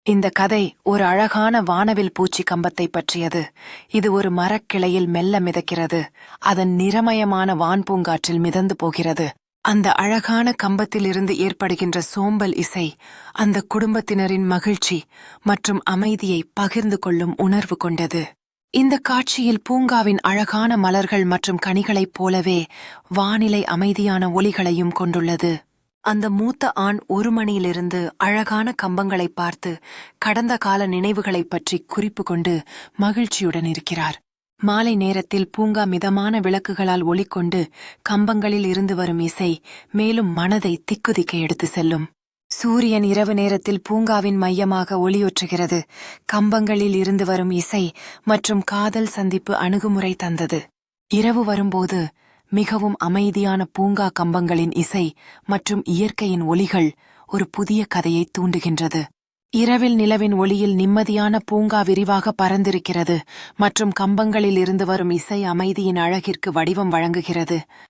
இந்த கதை ஒரு அழகான வானவில் பூச்சி கம்பத்தை பற்றியது. இது ஒரு மரக்கிளையில் மெல்ல மிதக்கிறது. அதன் நிறமயமான வான்பூங்காற்றில் மிதந்து போகிறது. அந்த அழகான கம்பத்திலிருந்து ஏற்படுகின்ற சோம்பல் இசை அந்த குடும்பத்தினரின் மகிழ்ச்சி மற்றும் அமைதியை பகிர்ந்து கொள்ளும் உணர்வு கொண்டது. இந்த காட்சியில் பூங்காவின் அழகான மலர்கள் மற்றும் கனிகளைப் போலவே வானிலை அமைதியான ஒலிகளையும் கொண்டுள்ளது. அந்த மூத்த ஆண் 1 மணியிலிருந்து அழகான கம்பங்களை பார்த்து கடந்த கால நினைவுகளைப் பற்றி குறிப்பு கொண்டு மகிழ்ச்சியுடன் இருக்கிறார். மாலை நேரத்தில் பூங்கா மிதமான விளக்குகளால் ஒளிக்கொண்டு கம்பங்களில் இருந்து வரும் இசை மேலும் மனதை திக்குதிக்க எடுத்து செல்லும். சூரியன் இரவு நேரத்தில் பூங்காவின் மையமாக ஒளியொற்றுகிறது. கம்பங்களில் இருந்து வரும் இசை மற்றும் காதல் சந்திப்பு அணுகுமுறை தந்தது. இரவு வரும்போது மிகவும் அமைதியான பூங்கா கம்பங்களின் இசை மற்றும் இயற்கையின் ஒலிகள் ஒரு புதிய கதையை தூண்டுகின்றது. இரவில் நிலவின் ஒளியில் நிம்மதியான பூங்கா விரிவாக பறந்திருக்கிறது மற்றும் கம்பங்களில் இருந்து வரும் இசை அமைதியின் அழகிற்கு வடிவம் வழங்குகிறது.